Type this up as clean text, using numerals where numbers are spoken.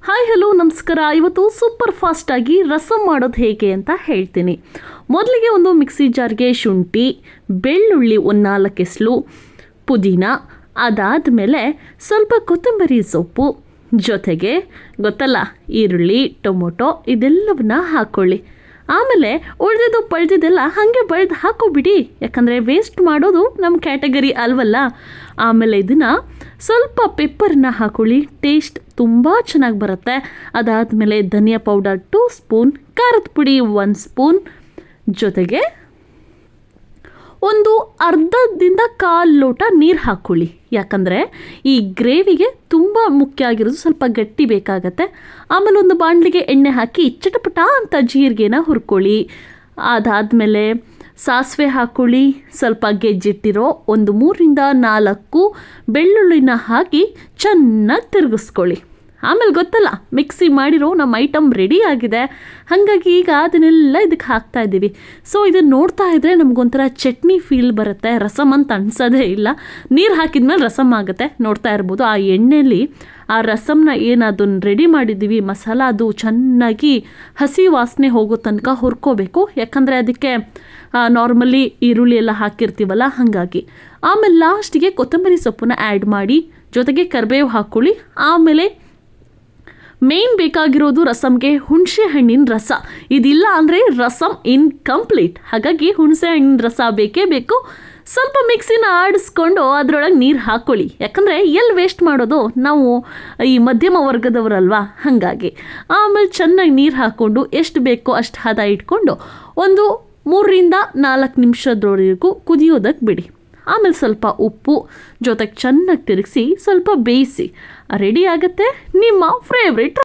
Hi hello ನಮಸ್ಕಾರ. ಇವತ್ತು super ಫಾಸ್ಟಾಗಿ ರಸಮ್ ಮಾಡೋದು ಹೇಗೆ ಅಂತ ಹೇಳ್ತೀನಿ. ಮೊದಲಿಗೆ ಒಂದು ಮಿಕ್ಸಿ ಜಾರ್ಗೆ ಶುಂಠಿ, ಬೆಳ್ಳುಳ್ಳಿ 4 ಎಸಳು, ಪುದೀನ, ಅದಾದಮೇಲೆ ಸ್ವಲ್ಪ ಕೊತ್ತಂಬರಿ ಸೊಪ್ಪು, ಜೊತೆಗೆ ಗೊತ್ತಲ್ಲ ಈರುಳ್ಳಿ, ಟೊಮೊಟೊ ಇದೆಲ್ಲವನ್ನ ಹಾಕ್ಕೊಳ್ಳಿ. ಆಮೇಲೆ ಉಳಿದಿದ್ದು ಪಳ್ದಿದ್ದೆಲ್ಲ ಹಾಗೆ ಬಳ್ದು ಹಾಕೋಬಿಡಿ, ಯಾಕಂದರೆ ವೇಸ್ಟ್ ಮಾಡೋದು ನಮ್ಮ ಕ್ಯಾಟಗರಿ ಅಲ್ವಲ್ಲ. ಆಮೇಲೆ ಇದನ್ನು ಸ್ವಲ್ಪ ಪೆಪ್ಪರನ್ನ ಹಾಕೊಳ್ಳಿ, ಟೇಸ್ಟ್ ತುಂಬ ಚೆನ್ನಾಗಿ ಬರುತ್ತೆ. ಅದಾದಮೇಲೆ ಧನಿಯಾ ಪೌಡರ್ 2 ಸ್ಪೂನ್, ಖಾರದ ಪುಡಿ 1 ಸ್ಪೂನ್, ಜೊತೆಗೆ ಒಂದು ಅರ್ಧದಿಂದ 1/4 ಲೋಟ ನೀರು ಹಾಕ್ಕೊಳ್ಳಿ. ಯಾಕಂದರೆ ಈ ಗ್ರೇವಿಗೆ ತುಂಬ ಮುಖ್ಯ ಆಗಿರೋದು ಸ್ವಲ್ಪ ಗಟ್ಟಿ ಬೇಕಾಗತ್ತೆ. ಆಮೇಲೆ ಒಂದು ಬಾಣಲಿಗೆ ಎಣ್ಣೆ ಹಾಕಿ ಚಟಪಟ ಅಂತ ಜೀರಿಗೆನ ಹುರ್ಕೊಳ್ಳಿ. ಅದಾದಮೇಲೆ ಸಾಸಿವೆ ಹಾಕ್ಕೊಳ್ಳಿ, ಸ್ವಲ್ಪ ಗೆಜ್ಜಿಟ್ಟಿರೋ ಒಂದು 3ರಿಂದ 4 ಬೆಳ್ಳುಳ್ಳಿನ ಹಾಕಿ ಚೆನ್ನಾಗಿ ತಿರುಗಿಸ್ಕೊಳ್ಳಿ. ಆಮೇಲೆ ಗೊತ್ತಲ್ಲ, ಮಿಕ್ಸಿ ಮಾಡಿರೋ ನಮ್ಮ ಐಟಮ್ ರೆಡಿ ಆಗಿದೆ. ಹಾಗಾಗಿ ಈಗ ಅದನ್ನೆಲ್ಲ ಇದಕ್ಕೆ ಹಾಕ್ತಾ ಇದ್ದೀವಿ. ಸೊ ಇದನ್ನು ನೋಡ್ತಾ ಇದ್ದರೆ ನಮಗೊಂಥರ ಚಟ್ನಿ ಫೀಲ್ ಬರುತ್ತೆ, ರಸಮ್ ಅಂತ ಅನ್ಸೋದೇ ಇಲ್ಲ. ನೀರು ಹಾಕಿದ್ಮೇಲೆ ರಸಮ್ ಆಗುತ್ತೆ, ನೋಡ್ತಾ ಇರ್ಬೋದು. ಆ ಎಣ್ಣೆಯಲ್ಲಿ ಆ ರಸಮ್ನ ಏನು ಅದನ್ನು ರೆಡಿ ಮಾಡಿದ್ದೀವಿ ಮಸಾಲ, ಅದು ಚೆನ್ನಾಗಿ ಹಸಿ ವಾಸನೆ ಹೋಗೋ ತನಕ ಹುರ್ಕೋಬೇಕು. ಯಾಕಂದರೆ ಅದಕ್ಕೆ ನಾರ್ಮಲಿ ಈರುಳ್ಳಿ ಎಲ್ಲ ಹಾಕಿರ್ತೀವಲ್ಲ, ಹಾಗಾಗಿ. ಆಮೇಲೆ ಲಾಸ್ಟಿಗೆ ಕೊತ್ತಂಬರಿ ಸೊಪ್ಪನ್ನ ಆ್ಯಡ್ ಮಾಡಿ, ಜೊತೆಗೆ ಕರಿಬೇವು ಹಾಕ್ಕೊಳ್ಳಿ. ಆಮೇಲೆ ಮೇನ್ ಬೇಕಾಗಿರೋದು ರಸಮ್ಗೆ ಹುಣಸೆ ಹಣ್ಣಿನ ರಸ. ಇದಿಲ್ಲ ಅಂದರೆ ರಸಮ್ ಇನ್ಕಂಪ್ಲೀಟ್. ಹಾಗಾಗಿ ಹುಣಸೆ ಹಣ್ಣಿನ ರಸ ಬೇಕೇ ಬೇಕು. ಸ್ವಲ್ಪ ಮಿಕ್ಸಿನ ಆಡಿಸ್ಕೊಂಡು ಅದರೊಳಗೆ ನೀರು ಹಾಕ್ಕೊಳ್ಳಿ. ಯಾಕಂದರೆ ಎಲ್ಲಿ ವೇಸ್ಟ್ ಮಾಡೋದು, ನಾವು ಈ ಮಧ್ಯಮ ವರ್ಗದವರಲ್ವಾ, ಹಾಗಾಗಿ. ಆಮೇಲೆ ಚೆನ್ನಾಗಿ ನೀರು ಹಾಕ್ಕೊಂಡು ಎಷ್ಟು ಬೇಕೋ ಅಷ್ಟು ಹದ ಇಟ್ಕೊಂಡು ಒಂದು 3ರಿಂದ 4 ನಿಮಿಷದವರೆಗೂ ಕುದಿಯೋದಕ್ಕೆ ಬಿಡಿ. ಆಮೇಲೆ ಸ್ವಲ್ಪ ಉಪ್ಪು ಜೊತೆಗೆ ಚೆನ್ನಾಗಿ ತಿರುಗಿಸಿ ಸ್ವಲ್ಪ ಬೇಯಿಸಿ. ರೆಡಿ ಆಗುತ್ತೆ ನಿಮ್ಮ ಫೇವ್ರೆಟ್